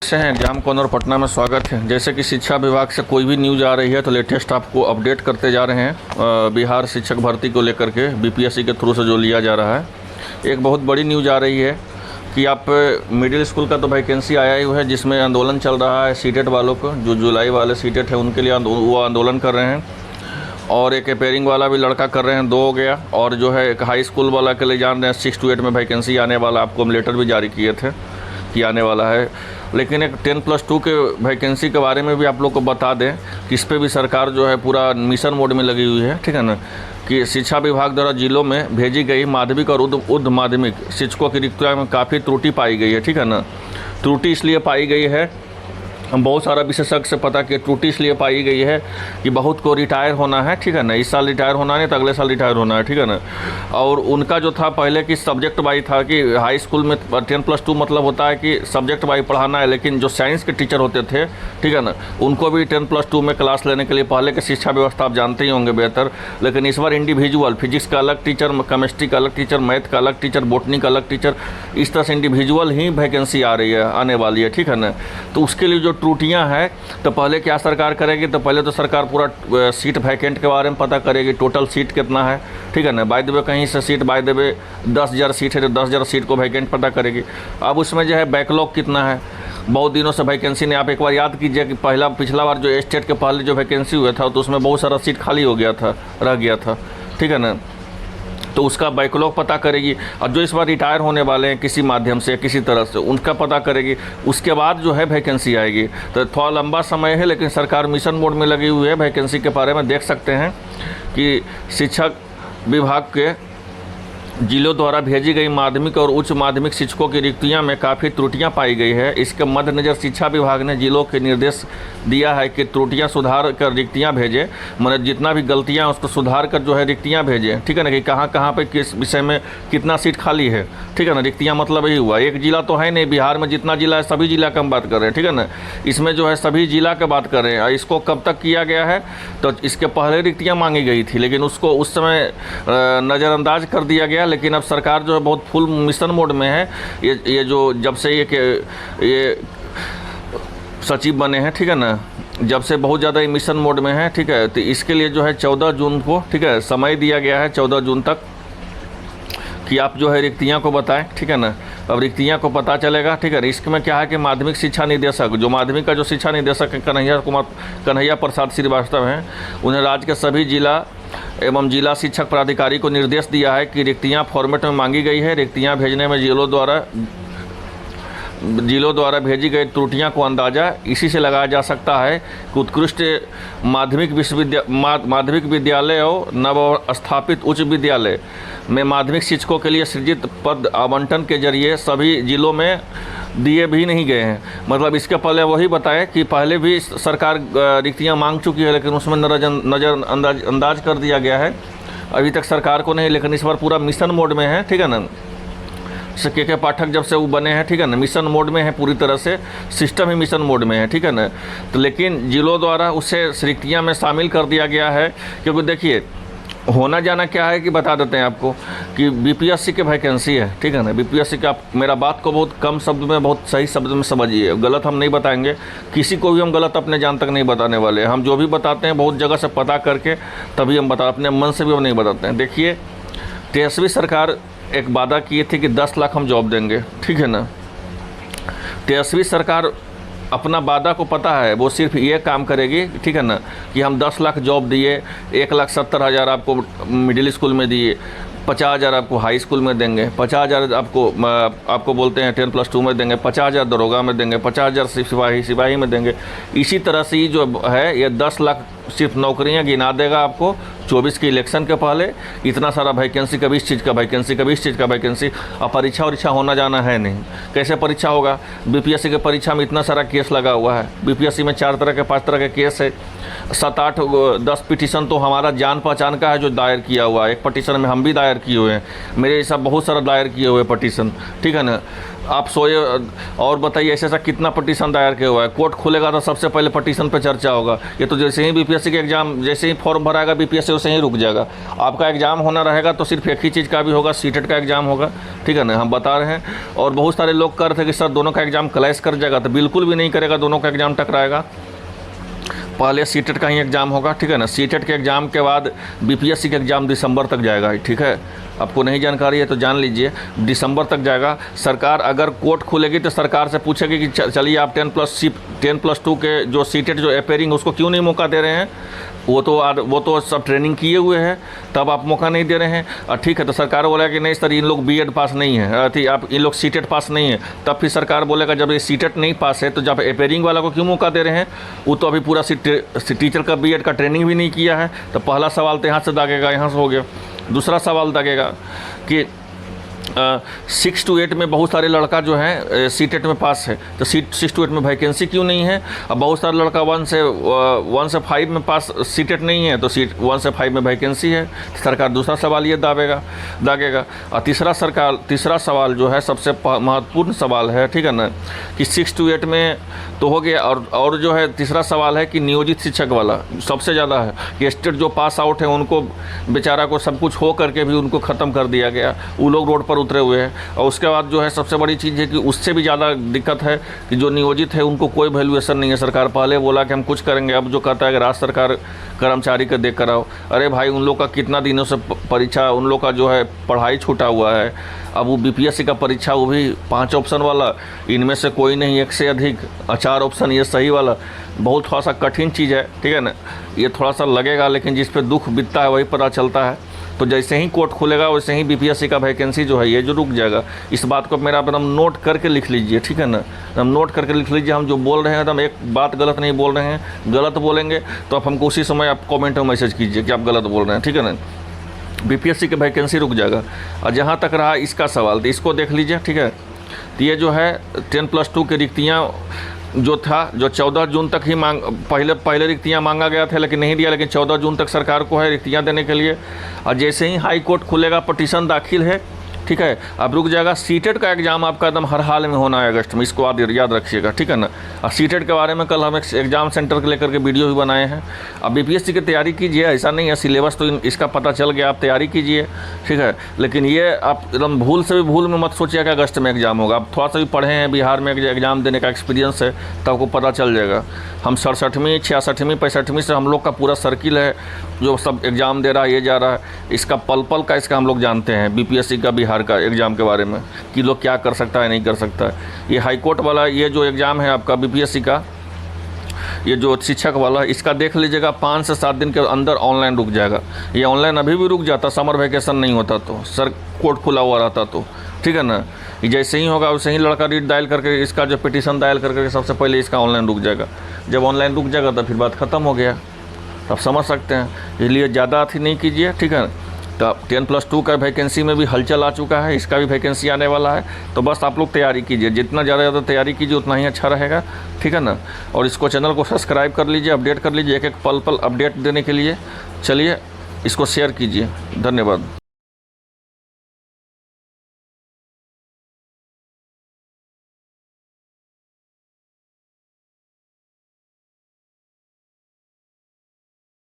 से हैं exam corner Patna में स्वागत है। जैसे कि शिक्षा विभाग से कोई भी न्यूज़ आ रही है तो लेटेस्ट आपको अपडेट करते जा रहे हैं। बिहार शिक्षक भर्ती को लेकर के बीपीएससी के थ्रू से जो लिया जा रहा है, एक बहुत बड़ी न्यूज़ आ रही है कि आप मिडिल स्कूल का तो वैकेंसी आया ही है, जिसमें आंदोलन चल रहा है सीटेट वालों को। जो जुलाई वाले सीटेट है उनके लिए वो आंदोलन कर रहे हैं, और एक अपेयरिंग वाला भी लड़का कर रहे हैं, 2 हो गया। और जो है एक हाई स्कूल वाला के लिए जान रहे हैं 6 to 8 में वैकेंसी आने वाला, आपको हम लेटर भी जारी किए थे कि आने वाला है। लेकिन एक 10+2 के वैकेंसी के बारे में भी आप लोग को बता दें कि इस पर भी सरकार जो है पूरा मिशन मोड में लगी हुई है, ठीक है ना। कि शिक्षा विभाग द्वारा जिलों में भेजी गई माध्यमिक और उच्च माध्यमिक शिक्षकों की रिक्तियों में काफ़ी त्रुटि पाई गई है, ठीक है ना। त्रुटि इसलिए पाई गई है, हम बहुत सारा विशेषज्ञ से पता कि त्रुटि इसलिए पाई गई है कि बहुत को रिटायर होना है, ठीक है ना। इस साल रिटायर होना नहीं तो अगले साल रिटायर होना है, ठीक है ना। और उनका जो था पहले कि सब्जेक्ट वाइज था कि हाई स्कूल में 10+2 मतलब होता है कि सब्जेक्ट वाइज पढ़ाना है, लेकिन जो साइंस के टीचर होते थे, ठीक है ना, उनको भी 10+2 में क्लास लेने के लिए पहले के शिक्षा व्यवस्था आप जानते ही होंगे बेहतर। लेकिन इस बार इंडिविजुअल फिजिक्स का अलग टीचर, केमिस्ट्री का अलग टीचर, मैथ का अलग टीचर, बॉटनी का अलग टीचर, इस तरह से इंडिविजुअल ही वैकेंसी आ रही है, आने वाली है, ठीक है ना। तो उसके लिए जो त्रुटियां हैं, तो पहले क्या सरकार करेगी, तो पहले तो सरकार पूरा सीट वैकेंट के बारे में पता करेगी, टोटल सीट कितना है, ठीक है ना। बाय द वे कहीं से seat by the way 10,000 seat है तो 10,000 सीट को वैकेंट पता करेगी। अब उसमें जो है बैकलॉग कितना है, बहुत दिनों से वैकेंसी नहीं। आप एक बार याद कीजिए कि पिछला बार जो स्टेट के पहले जो वैकेंसी हुआ था तो उसमें बहुत सारा सीट खाली हो गया था, रह गया था, ठीक है ना। तो उसका बैकलॉग पता करेगी, और जो इस बार रिटायर होने वाले हैं किसी माध्यम से किसी तरह से, उनका पता करेगी। उसके बाद जो है वैकेंसी आएगी। तो थोड़ा लंबा समय है, लेकिन सरकार मिशन मोड में लगी हुई है। वैकेंसी के बारे में देख सकते हैं कि शिक्षक विभाग के जिलों द्वारा भेजी गई माध्यमिक और उच्च माध्यमिक शिक्षकों की रिक्तियों में काफ़ी त्रुटियां पाई गई है। इसके मद्देनज़र शिक्षा विभाग ने जिलों के निर्देश दिया है कि त्रुटियां सुधार कर रिक्तियां भेजें, मतलब जितना भी गलतियां उसको सुधार कर जो है रिक्तियां भेजें, ठीक है ना। कि कहाँ पे किस विषय में कितना सीट खाली है, ठीक है ना। रिक्तियाँ मतलब यही हुआ, एक जिला तो है नहीं, बिहार में जितना जिला है सभी जिला की हम बात कर रहे हैं, ठीक है ना। इसमें जो है सभी जिला की बात कर रहे हैं। इसको कब तक किया गया है, तो इसके पहले रिक्तियाँ मांगी गई थी, लेकिन उसको उस समय नज़रअंदाज कर दिया गया। लेकिन अब सरकार जो है बहुत फुल मिशन मोड में है। ये जो जब से ये सचिव बने हैं, ठीक है ना, जब से बहुत ज़्यादा ये मिशन मोड में है, ठीक है। तो इसके लिए जो है 14 जून को, ठीक है, समय दिया गया है 14 जून तक कि आप जो है रिक्तियाँ को बताएं, ठीक है ना। अब रिक्तियाँ को पता चलेगा, ठीक है। इसमें क्या है कि माध्यमिक शिक्षा निदेशक, जो माध्यमिक का जो शिक्षा निदेशक है कन्हैया प्रसाद श्रीवास्तव हैं, उन्हें राज्य के सभी जिला एवं जिला शिक्षक प्राधिकारी को निर्देश दिया है कि रिक्तियाँ फॉर्मेट में मांगी गई है। रिक्तियाँ भेजने में जिलों भेजी गई त्रुटियां को अंदाज़ा इसी से लगाया जा सकता है कि उत्कृष्ट माध्यमिक विद्यालय और नवस्थापित उच्च विद्यालय में माध्यमिक शिक्षकों के लिए सृजित पद आवंटन के जरिए सभी जिलों में दिए भी नहीं गए हैं। मतलब इसके पहले वही बताएं कि पहले भी सरकार रिक्तियां मांग चुकी है, लेकिन उसमें नज़रअंदाज कर दिया गया है, अभी तक सरकार को नहीं। लेकिन इस बार पूरा मिशन मोड में है, ठीक है ना। के पाठक जब से वो बने हैं, ठीक है ना, मिशन मोड में है, पूरी तरह से सिस्टम ही मिशन मोड में है, ठीक है ना। तो लेकिन जिलों द्वारा उसे रिक्तियाँ में शामिल कर दिया गया है, क्योंकि देखिए होना जाना क्या है कि बता देते हैं आपको कि बीपीएससी के वैकेंसी है, ठीक है ना। बीपीएससी का, आप मेरा बात को बहुत कम शब्द में बहुत सही शब्द में समझिए, गलत हम नहीं बताएंगे, किसी को भी हम गलत अपने जान तक नहीं बताने वाले। हम जो भी बताते हैं बहुत जगह से पता करके तभी हम अपने मन से भी हम नहीं बताते हैं। देखिए, तेजस्वी सरकार एक वादा किए थे कि 10 लाख हम जॉब देंगे, ठीक है ना। तेजस्वी सरकार अपना वादा को पता है, वो सिर्फ ये काम करेगी, ठीक है ना, कि हम 10 लाख जॉब दिए, 1,70,000 आपको मिडिल स्कूल में दिए, 50,000 आपको हाई स्कूल में देंगे, 50,000 आपको बोलते हैं 10+2 में देंगे, 50,000 दरोगा में देंगे, 50,000 सिपाही में देंगे। इसी तरह से ये जो है ये 10 लाख सिर्फ नौकरियां गिना देगा आपको 24 के इलेक्शन के पहले। इतना सारा वैकेंसी, कभी इस चीज़ का वैकेंसी, कभी इस चीज़ का वैकेंसी। अब परीक्षा होना जाना है नहीं, कैसे परीक्षा होगा। बीपीएससी के परीक्षा में इतना सारा केस लगा हुआ है। बीपीएससी में 4 तरह के 5 तरह के केस है। 7, 8, 10 पिटीशन तो हमारा जान पहचान का है जो दायर किया हुआ है। एक पटिशन में हम भी दायर किए हुए हैं, मेरे हिसाब बहुत सारा दायर किए हुए पटिशन, ठीक है ना। आप सोए और बताइए ऐसा ऐसा कितना पटिशन दायर किया हुआ है। कोर्ट खुलेगा तो सबसे पहले पटिशन पे चर्चा होगा। ये तो जैसे ही बीपीएससी के एग्ज़ाम, जैसे ही फॉर्म भराएगा बीपीएससी वैसे ही रुक जाएगा। आपका एग्ज़ाम होना रहेगा तो सिर्फ एक ही चीज़ का भी होगा, सीटेट का एग्ज़ाम होगा, ठीक है ना, हम बता रहे हैं। और बहुत सारे लोग कर रहे थे कि सर दोनों का एग्ज़ाम क्लैश कर जाएगा, तो बिल्कुल भी नहीं करेगा, दोनों का एग्ज़ाम टकराएगा। पहले सीटेट का ही एग्ज़ाम होगा, ठीक है ना। सीटेट के एग्ज़ाम के बाद बीपीएससी का एग्ज़ाम दिसंबर तक जाएगा, ठीक है। आपको नहीं जानकारी है तो जान लीजिए, दिसंबर तक जाएगा। सरकार अगर कोर्ट खुलेगी तो सरकार से पूछेगी कि चलिए आप 10+2 के जो सीटेट जो अपेयरिंग उसको क्यों नहीं मौका दे रहे हैं। वो तो सब ट्रेनिंग किए हुए हैं, तब आप मौका नहीं दे रहे हैं। और ठीक है तो सरकार बोलेगा कि नहीं सर इन लोग बीएड पास नहीं है, आप इन लोग सीटेट पास नहीं है। तब फिर सरकार बोलेगा जब ये सीटेट नहीं पास है तो जब अपेयरिंग वाला को क्यों मौका दे रहे हैं। वो तो अभी पूरा टीचर का बीएड का ट्रेनिंग भी नहीं किया है। तो पहला सवाल तो यहाँ से दागेगा, यहाँ से हो गया। दूसरा सवाल दागेगा कि 6 to 8 में बहुत सारे लड़का जो है सीटेट में पास है, तो 6 to 8 में वैकेंसी क्यों नहीं है। अब बहुत सारे लड़का 1 से 5 में पास सीटेट नहीं है, तो 1 से 5 में वैकेंसी है। सरकार दूसरा सवाल ये दागेगा। और तीसरा सवाल जो है सबसे महत्वपूर्ण सवाल है, ठीक है ना, कि 6 to 8 में तो हो गया। और जो है तीसरा सवाल है कि नियोजित शिक्षक वाला सबसे ज़्यादा है कि स्टेट जो पास आउट है उनको बेचारा को सब कुछ हो करके भी उनको ख़त्म कर दिया गया, वो लोग रोड पर उतरे हुए हैं। और उसके बाद जो है सबसे बड़ी चीज़ है कि उससे भी ज़्यादा दिक्कत है कि जो नियोजित है उनको कोई वैल्यूएशन नहीं है। सरकार पहले बोला कि हम कुछ करेंगे, अब जो कहता है कि राज्य सरकार कर्मचारी का देख कर आओ। अरे भाई उन लोग का कितना दिनों से परीक्षा, उन लोग का जो है पढ़ाई छूटा हुआ है। अब वो बीपीएससी का परीक्षा, वो भी 5 ऑप्शन वाला, इनमें से कोई नहीं, एक से अधिक 4 ऑप्शन ये सही वाला, बहुत थोड़ा सा कठिन चीज़ है, ठीक है ना। ये थोड़ा सा लगेगा, लेकिन जिस पे दुख बीतता है वही पता चलता है। तो जैसे ही कोर्ट खुलेगा वैसे ही बीपीएससी का वैकेंसी जो है ये जो रुक जाएगा। इस बात को मेरा एकदम नोट करके लिख लीजिए, ठीक है ना, हम नोट करके लिख लीजिए। हम जो बोल रहे हैं एकदम एक बात गलत नहीं बोल रहे हैं। गलत बोलेंगे तो आप हमको उसी समय आप कमेंट में मैसेज कीजिए कि आप गलत बोल रहे हैं, ठीक है ना। बीपीएससी की वैकेंसी रुक जाएगा। और जहाँ तक रहा इसका सवाल, तो इसको देख लीजिए, ठीक है। तो ये जो है 10+2 की रिक्तियाँ जो था, जो 14 जून तक ही पहले रिक्तियाँ मांगा गया था लेकिन नहीं दिया, लेकिन 14 जून तक सरकार को है रिक्तियाँ देने के लिए। और जैसे ही हाई कोर्ट खुलेगा पटिशन दाखिल है, ठीक है, अब रुक जाएगा। सीटेट का एग्ज़ाम आपका एकदम हर हाल में होना है अगस्त में, इसको आप याद रखिएगा, ठीक है ना। और सीटेट के बारे में कल हम एक एग्ज़ाम सेंटर को लेकर के वीडियो भी बनाए हैं। अब बीपीएससी की तैयारी कीजिए, ऐसा नहीं है सिलेबस तो इसका पता चल गया, आप तैयारी कीजिए, ठीक है। लेकिन ये आप एकदम भूल में मत सोचिए कि अगस्त में एग्ज़ाम होगा। आप थोड़ा सा भी पढ़े हैं, बिहार में एग्ज़ाम देने का एक्सपीरियंस है, तो आपको पता चल जाएगा। हम 67वीं 66वीं 65वीं से हम लोग का पूरा सर्किल है जो सब एग्ज़ाम दे रहा है, ये जा रहा है, इसका पल का इसका हम लोग जानते हैं बीपीएससी का बिहार का एग्ज़ाम के बारे में कि लोग क्या कर सकता है नहीं कर सकता है। ये हाई कोर्ट वाला ये जो एग्ज़ाम है आपका बीपीएससी का, ये जो शिक्षक वाला, इसका देख लीजिएगा 5 से 7 दिन के अंदर ऑनलाइन रुक जाएगा। ये ऑनलाइन अभी भी रुक जाता, समर वैकेशन नहीं होता तो, सर कोर्ट खुला हुआ रहता तो, ठीक है ना। जैसे ही होगा वैसे ही लड़का रीट दायर करके इसका जो पिटीशन दायर करके सबसे पहले इसका ऑनलाइन रुक जाएगा। जब ऑनलाइन रुक जाएगा तो फिर बात ख़त्म हो गया, आप समझ सकते हैं। इसलिए ज़्यादा अथी नहीं कीजिए, ठीक है। तो 10+2 का वैकेंसी में भी हलचल आ चुका है, इसका भी वैकेंसी आने वाला है। तो बस आप लोग तैयारी कीजिए, जितना ज़्यादा तैयारी कीजिए उतना ही अच्छा रहेगा, ठीक है ना। और इसको चैनल को सब्सक्राइब कर लीजिए, अपडेट कर लीजिए, एक एक पल अपडेट देने के लिए। चलिए इसको शेयर कीजिए, धन्यवाद।